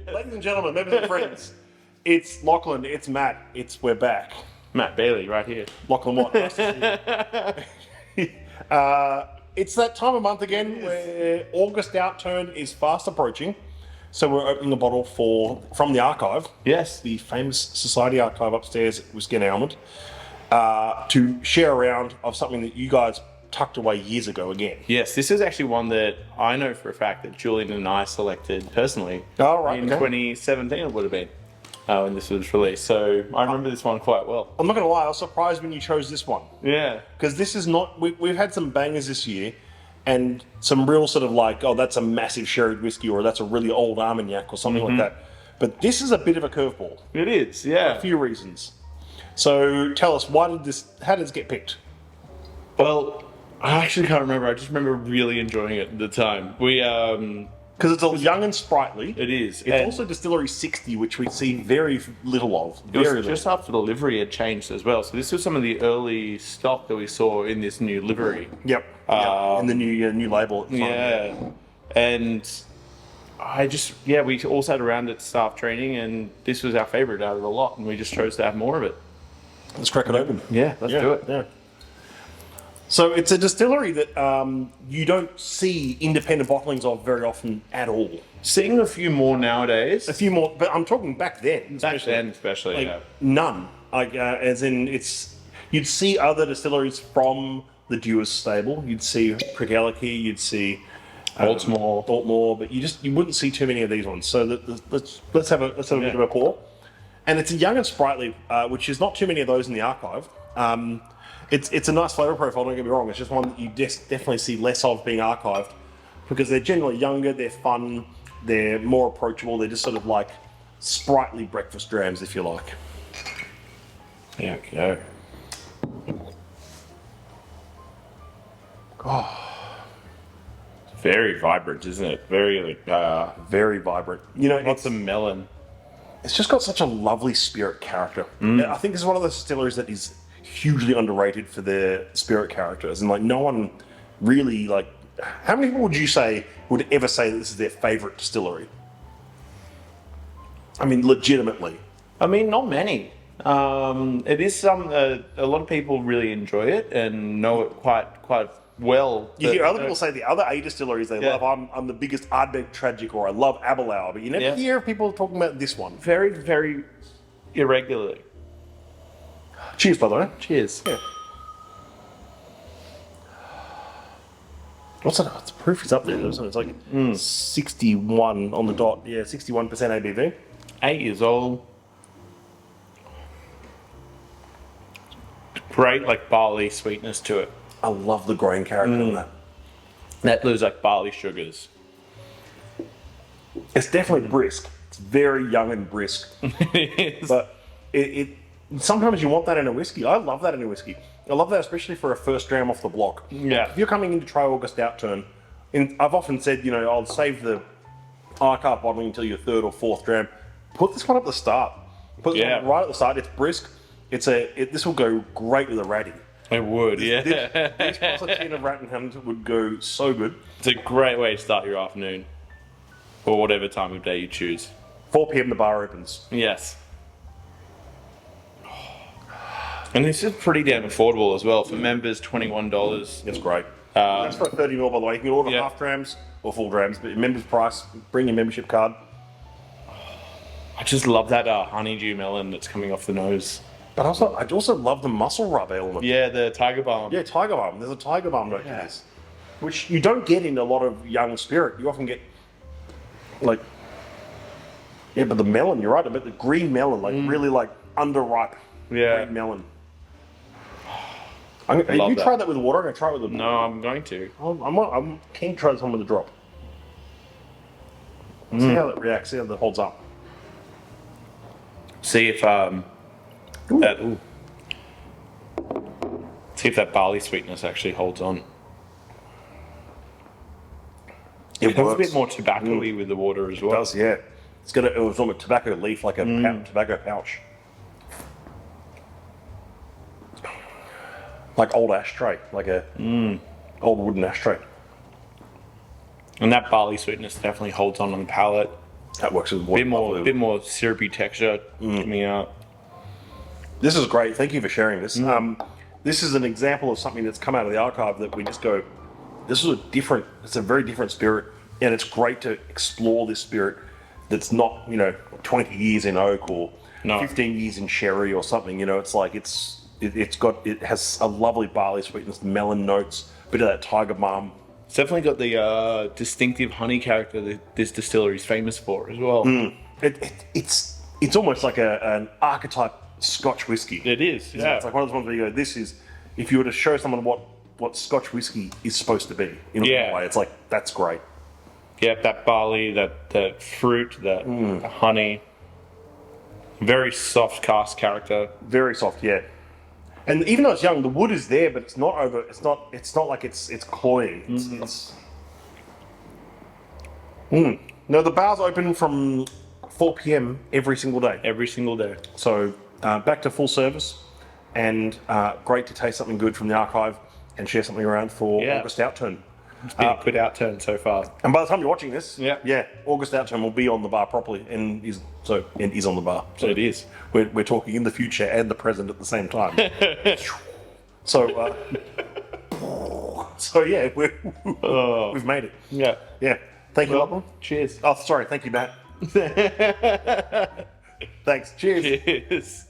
Ladies and gentlemen, members and friends, it's Lachlan, it's Matt, we're back. Matt Bailey, right here. Lachlan Watt. Nice to see you. It's that time of month again where August Outturn is fast approaching. So we're opening a bottle from the archive. Yes. The famous Society archive upstairs at Whisky Alement, to share around of something that you guys tucked away years ago again. Yes, this is actually one that I know for a fact that Julian and I selected personally. Oh, right. In 2017 it would have been when this was released. So I remember this one quite well. I'm not going to lie, I was surprised when you chose this one. Yeah. Because this is not... We've had some bangers this year and some real sort of like, oh, that's a massive sherry whiskey or that's a really old Armagnac or something like that. But this is a bit of a curveball. It is, yeah. For a few reasons. So tell us, how did this get picked? Well, I actually can't remember. I just remember really enjoying it at the time. Because it's young and sprightly. It is. It's also Distillery 60, which we see very little of. Just after the livery had changed as well. So this was some of the early stock that we saw in this new livery. Yep. In the new label. Yeah. And we all sat around at staff training, and this was our favourite out of the lot, and we just chose to have more of it. Let's crack it open. Yeah, let's do it. Yeah. So it's a distillery that you don't see independent bottlings of very often at all. Seeing a few more nowadays. A few more, but I'm talking back then. Especially, like, none. Like, as in, you'd see other distilleries from the Dewars stable. You'd see Craigellicky, you'd see Altmore, but you wouldn't see too many of these ones. So let's have a bit of a pour. And it's a young and sprightly, which is not too many of those in the archive. It's a nice flavour profile, don't get me wrong. It's just one that you definitely see less of being archived because they're generally younger, they're fun, they're more approachable, they're just sort of like sprightly breakfast drams, if you like. Yeah, go. Oh. Very vibrant, isn't it? Very vibrant. You know, lots of melon. It's just got such a lovely spirit character. I think this is one of those distilleries that is hugely underrated for their spirit characters, and like no one really like. How many people would you say would ever say that this is their favourite distillery? I mean, legitimately. I mean, not many. It is a lot of people really enjoy it and know it quite well. You hear other people say the other A distilleries they love. I'm the biggest Ardbeg Tragic, or I love Aberlour, but you never hear people talking about this one. Very, very irregularly. Cheers, by the way. Cheers. Yeah. What's that? The proof is up there, isn't it? It's like 61 on the dot. Yeah, 61% ABV. 8 years old. Great, like barley sweetness to it. I love the grain character in that. Those like barley sugars. It's definitely brisk. It's very young and brisk. It is. But it sometimes you want that in a whiskey. I love that in a whiskey. I love that especially for a first dram off the block. Yeah. If you're coming in to try August Outturn, I've often said, I'll save the archive bottling until your third or fourth dram. Put this one at the start. Put this one right at the start. It's brisk. This will go great with a ratty. It would, This plus a tin of Rattenham would go so good. It's a great way to start your afternoon. Or whatever time of day you choose. 4 p.m. the bar opens. Yes. And this is pretty damn affordable as well. For members, $21. It's great. That's for a 30ml, by the way. You can order half drams or full drams, but members price, bring your membership card. I just love that honeydew melon that's coming off the nose. But I also love the muscle rub element. Yeah, the Tiger Balm. Yeah, Tiger Balm. There's a Tiger Balm note to this, which you don't get in a lot of young spirit. You often get but the melon, you're right, but the green melon, really like underripe green melon. If you try that with water, I'm going to try it with a... No, I'm going to. I'm keen to try this one with a drop. See how that reacts, see how that holds up. See if that barley sweetness actually holds on. It has a bit more tobacco-y with the water as well. It does, yeah. It's got a sort of tobacco leaf, like a tobacco pouch. Like old ashtray, like a old wooden ashtray. And that barley sweetness definitely holds on the palate. That works with Bit more syrupy texture coming out. This is great. Thank you for sharing this. This is an example of something that's come out of the archive that we just go, this is it's a very different spirit, and it's great to explore this spirit that's not, 20 years in oak or 15 years in sherry or something. It's like it has a lovely barley sweetness, melon notes, a bit of that tiger balm. It's definitely got the distinctive honey character that this distillery is famous for as well. It's almost like an archetype Scotch whiskey. It is, yeah. It's like one of those ones where you go, if you were to show someone what Scotch whiskey is supposed to be, in a way, it's like, that's great. Yeah, that barley, that fruit, that honey. Very soft cask character. Very soft, yeah. And even though it's young, the wood is there, but it's not over. It's not like it's cloying. No, the bar's open from 4 p.m. every single day. Every single day. So back to full service, and great to taste something good from the archive and share something around for August Outturn. It's been a good outturn so far. And by the time you're watching this, yeah, August Outturn will be on the bar properly, and is on the bar. So it is. We're talking in the future and the present at the same time. So yeah, we've made it. Yeah. Thank you, Lachlan. Cheers. Oh, sorry. Thank you, Matt. Thanks. Cheers. Cheers.